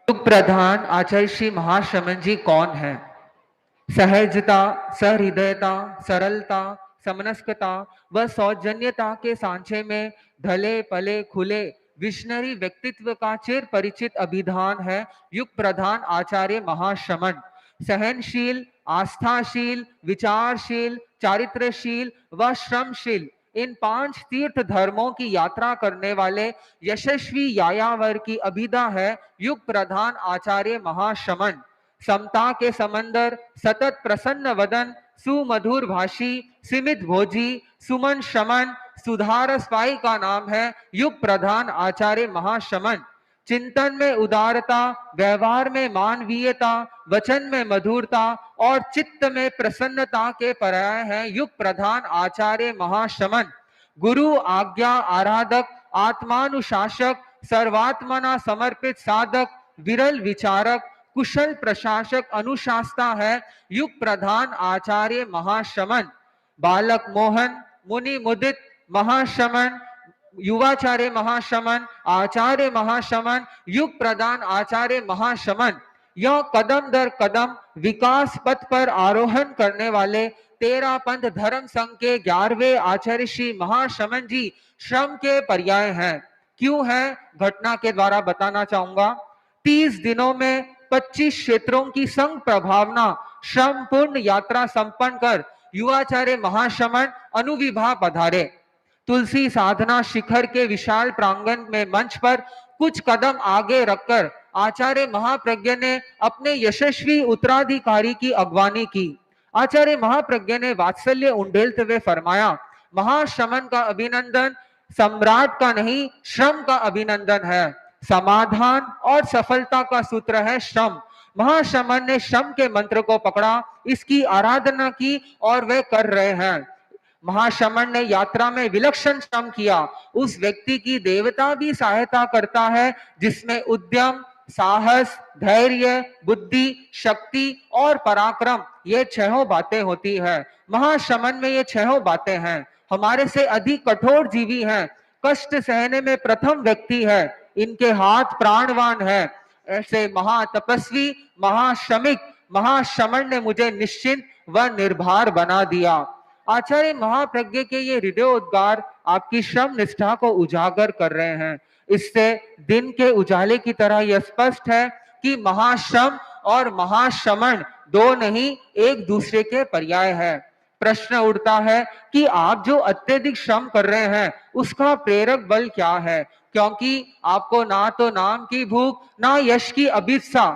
युग प्रधान आचार्य श्री महाशमन जी कौन है? सहजता, सहृदयता, सरलता, समनस्कता व सौजन्यता के सांचे में ढले पले खुले विशनरी व्यक्तित्व का चिर परिचित अभिधान है युग प्रधान आचार्य महाशमन। सहनशील, आस्थाशील, विचारशील, चारित्रशील व श्रमशील, इन 5 तीर्थ धर्मों की यात्रा करने वाले यशस्वी यायावर की अभिधा है युग प्रधान आचार्य महाशमन। समता के समंदर, सतत प्रसन्न वदन, सुमधुर भाषी, सीमित भोजी, सुमन शमन, सुधार स्वाई का नाम है युग प्रधान आचार्य महाशमन। चिंतन में उदारता, व्यवहार में मानवीयता, वचन में मधुरता और चित्त में प्रसन्नता के पर्याय हैं युग प्रधान आचार्य महाशमन। गुरु आज्ञा आराधक, आत्मानुशासक, सर्वात्मना समर्पित साधक, विरल विचारक, कुशल प्रशासक, अनुशास्ता है युग प्रधान आचार्य महाशमन। बालक मोहन, मुनि मुदित महाशमन, युवाचार्य महाशमन, आचार्य महाशमन, युग प्रधान आचार्य महाशमन। यह कदम दर कदम विकास पथ पर आरोहण करने वाले 13 पंथ धर्म संघ के 11वें आचार्य श्री महाशमन जी श्रम के पर्याय हैं। क्यों है, घटना के द्वारा बताना चाहूंगा। 30 दिनों में 25 क्षेत्रों की संघ प्रभावना श्रम पूर्ण यात्रा संपन्न कर युवाचार्य महाशमन अनुविभा पधारे। तुलसी साधना शिखर के विशाल प्रांगण में मंच पर कुछ कदम आगे रखकर आचार्य महाप्रज्ञ ने अपने यशस्वी उत्तराधिकारी की अगवानी की। आचार्य महाप्रज्ञ ने वात्सल्य उंडेलते हुए फरमाया, महाशमन का अभिनंदन सम्राट का नहीं, श्रम का अभिनंदन है। समाधान और सफलता का सूत्र है श्रम। महाशमन ने श्रम के मंत्र को पकड़ा, इसकी आराधना की और वे कर रहे हैं। महाशमन ने यात्रा में विलक्षण श्रम किया। उस व्यक्ति की देवता भी सहायता करता है जिसमें उद्यम, साहस, धैर्य, बुद्धि, शक्ति और पराक्रम, ये 6 बातें होती है। महाशमन में ये 6 बातें हैं। हमारे से अधिक कठोर जीवी हैं, कष्ट सहने में प्रथम व्यक्ति है, इनके हाथ प्राणवान है। ऐसे महातपस्वी, महाश्रमिक महाशमन ने मुझे निश्चिंत व निर्भर बना दिया। आचार्य महाप्रज्ञ के ये हृदयोद्गार आपकी श्रम निष्ठा को उजागर कर रहे हैं। इससे दिन के उजाले की तरह यह स्पष्ट है कि महाश्रम और महाशमन दो नहीं, एक दूसरे के पर्याय है। प्रश्न उठता है कि आप जो अत्यधिक श्रम कर रहे हैं उसका प्रेरक बल क्या है? क्योंकि आपको ना तो नाम की भूख, ना यश की अभिप्सा।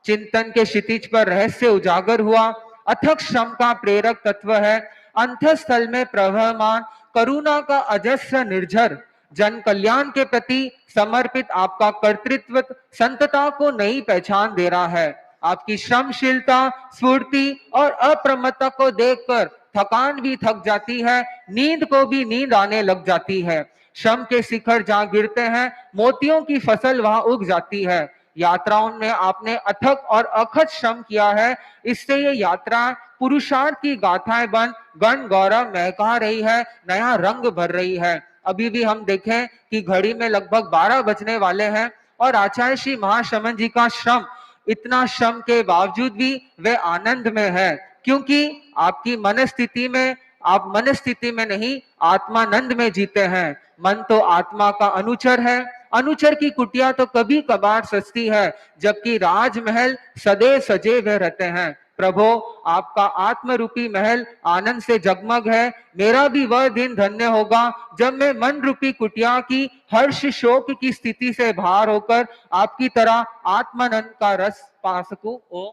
चिंतन के क्षितिज पर रहस्य उजागर हुआ। अथक श्रम का प्रेरक तत्व है अंतस्थल में प्रवहमान करुणा का अजस्र निर्झर। जन कल्याण के प्रति समर्पित आपका कर्तृत्व संतता को नई पहचान दे रहा है। आपकी श्रमशीलता, स्फूर्ति और अप्रमत्ता को देखकर थकान भी थक जाती है, नींद को भी नींद आने लग जाती है। श्रम के शिखर जहां गिरते हैं, मोतियों की फसल वहां उग जाती है। यात्राओं में आपने अथक और अखच श्रम किया है, इससे ये यात्रा पुरुषार्थ की गाथाएं बन गण गौरव महका रही है, नया रंग भर रही है। अभी भी हम देखें कि घड़ी में लगभग 12 बजने वाले हैं और आचार्य श्री महाशमन जी का श्रम, इतना श्रम के बावजूद भी वे आनंद में है, क्योंकि आपकी मनस्थिति में, आप मनस्थिति में नहीं, आत्मानंद में जीते हैं। मन तो आत्मा का अनुचर है। अनुचर की कुटिया तो कभी कभार सजती है, जबकि राजमहल सदैव सजे हुए रहते हैं। प्रभो, आपका आत्म रूपी महल आनंद से जगमग है। मेरा भी वह दिन धन्य होगा जब मैं मन रूपी कुटिया की हर्ष शोक की स्थिति से बाहर होकर आपकी तरह आत्मानंद का रस पा सकूं। ओम